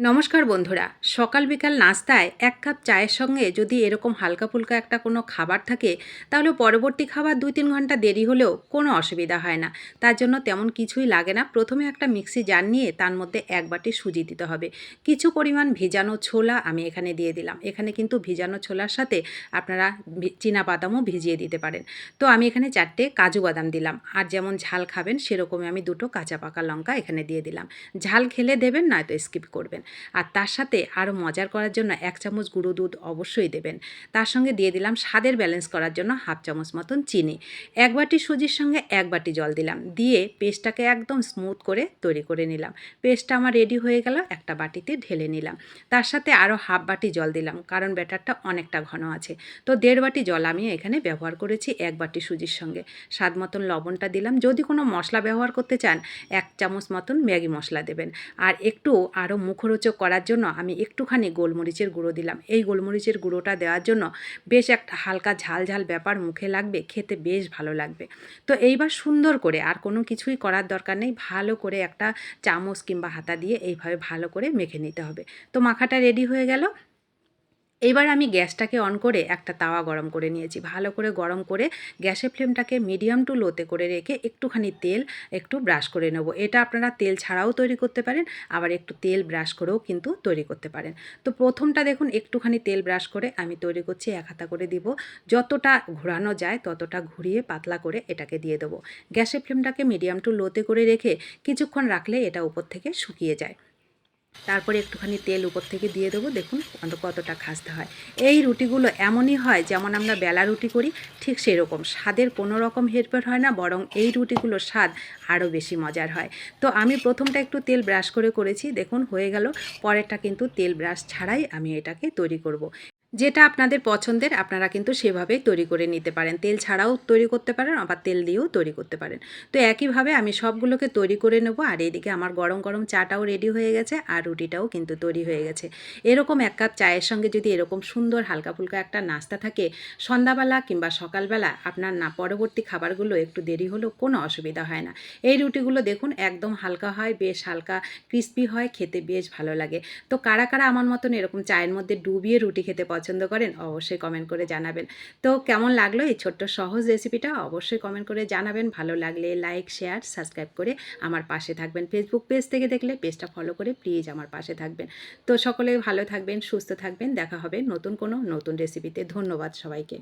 নমস্কার বন্ধুরা, সকাল বিকাল নাস্তায় এক কাপ চায়ের সঙ্গে যদি এরকম হালকা ফুলকা একটা কোনো খাবার থাকে, তাহলে পরবর্তী খাবার 2-3 ঘন্টা দেরি হলেও কোনো অসুবিধা হয় না। তার জন্য তেমন কিছুই লাগে না। প্রথমে একটা মিক্সি জার নিয়ে তার মধ্যে 1 বাটি সুজি দিতে হবে। কিছু পরিমাণ ভিজানো ছোলা আমি এখানে দিয়ে দিলাম। এখানে কিন্তু ভিজানো ছোলার সাথে আপনারা চীনাবাদামও ভিজিয়ে দিতে পারেন। তো আমি এখানে 4টে কাজু বাদাম দিলাম। আর যেমন ঝাল খাবেন সেরকমই আমি 2টো কাঁচা পাকা লঙ্কা এখানে দিয়ে দিলাম। ঝাল খেলে দেবেন, নয়তো স্কিপ করবেন। আর তার সাথে আরও মজার করার জন্য 1 চামচ গুঁড়ো দুধ অবশ্যই দেবেন। তার সঙ্গে দিয়ে দিলাম স্বাদের ব্যালেন্স করার জন্য 1/2 চামচ মতন চিনি। 1 বাটি সুজির সঙ্গে 1 বাটি জল দিলাম। দিয়ে পেস্টটাকে একদম স্মুথ করে তৈরি করে নিলাম। পেস্টটা আমার রেডি হয়ে গেল, একটা বাটিতে ঢেলে নিলাম। তার সাথে আরও 1/2 বাটি জল দিলাম, কারণ ব্যাটারটা অনেকটা ঘন আছে। তো 1.5 বাটি জল আমি এখানে ব্যবহার করেছি 1 বাটি সুজির সঙ্গে। স্বাদ মতন লবণটা দিলাম। যদি কোনো মশলা ব্যবহার করতে চান 1 চামচ মতন ম্যাগি মশলা দেবেন। আর একটু আরও মুখরোচক করার জন্য আমি একটুখানি গোলমরিচের গুঁড়ো দিলাম। এই গোলমরিচের গুঁড়োটা দেওয়ার জন্য বেশ একটা হালকা ঝাল ঝাল ব্যাপার মুখে লাগবে, খেতে বেশ ভালো লাগবে। তো এইবার সুন্দর করে, আর কোনো কিছুই করার দরকার নেই, ভালো করে একটা চামচ কিংবা হাতা দিয়ে এইভাবে ভালো করে মেখে নিতে হবে। তো মাখাটা রেডি হয়ে গেল। এবার আমি গ্যাসটাকে অন করে একটা তাওয়া গরম করে নিয়েছি। ভালো করে গরম করে গ্যাসের ফ্লেমটাকে মিডিয়াম টু লোতে করে রেখে একটুখানি তেল একটু ব্রাশ করে নেব। এটা আপনারা তেল ছাড়াও তৈরি করতে পারেন, আবার একটু তেল ব্রাশ করেও কিন্তু তৈরি করতে পারেন। তো প্রথমটা দেখুন একটুখানি তেল ব্রাশ করে আমি তৈরি করছি, 1 হাতা করে দিব। যতটা ঘোরানো যায় ততটা ঘুরিয়ে পাতলা করে এটাকে দিয়ে দেবো। গ্যাসের ফ্লেমটাকে মিডিয়াম টু লোতে করে রেখে কিছুক্ষণ রাখলে এটা উপর থেকে শুকিয়ে যায়। তারপরে একটুখানি তেল উপর থেকে দিয়ে দেবো। দেখুন কতটা খাস্তা হয়। এই রুটিগুলো এমনই হয় যেমন আমরা বেলা রুটি করি, ঠিক সেরকম স্বাদের কোনো রকম হেরফের হয় না, বরং এই রুটিগুলোর স্বাদ আরও বেশি মজার হয়। তো আমি প্রথমটা একটু তেল ব্রাশ করে করেছি, দেখুন হয়ে গেল। পরেরটা কিন্তু তেল ব্রাশ ছাড়াই আমি এটাকে তৈরি করব। যেটা আপনাদের পছন্দের আপনারা কিন্তু সেভাবেই তৈরি করে নিতে পারেন। তেল ছাড়াও তৈরি করতে পারেন, আবার তেল দিয়েও তৈরি করতে পারেন। তো একইভাবে আমি সবগুলোকে তৈরি করে নেব। আর এইদিকে আমার গরম গরম চাটাও রেডি হয়ে গেছে, আর রুটিটাও কিন্তু তৈরি হয়ে গেছে। এরকম 1 কাপ চায়ের সঙ্গে যদি এরকম সুন্দর হালকা ফুলকা একটা নাস্তা থাকে, সন্ধ্যাবেলা কিংবা সকালবেলা আপনার না পরবর্তী খাবারগুলো একটু দেরি হলেও কোনো অসুবিধা হয় না। এই রুটিগুলো দেখুন একদম হালকা হয়, বেশ হালকা ক্রিস্পি হয়, খেতে বেশ ভালো লাগে। তো কারা কারা আমার মতন এরকম চায়ের মধ্যে ডুবিয়ে রুটি খেতে পছন্দ করেন অবশ্যই কমেন্ট করে জানাবেন। তো কেমন লাগলো এই ছোট্ট সহজ রেসিপিটা অবশ্যই কমেন্ট করে জানাবেন। ভালো লাগলে লাইক, শেয়ার, সাবস্ক্রাইব করে আমার পাশে থাকবেন। ফেসবুক পেজ থেকে দেখলে পেজটা ফলো করে প্লিজ আমার পাশে থাকবেন। তো সকলে ভালো থাকবেন, সুস্থ থাকবেন। দেখা হবে নতুন কোনো নতুন রেসিপিতে। ধন্যবাদ সবাইকে।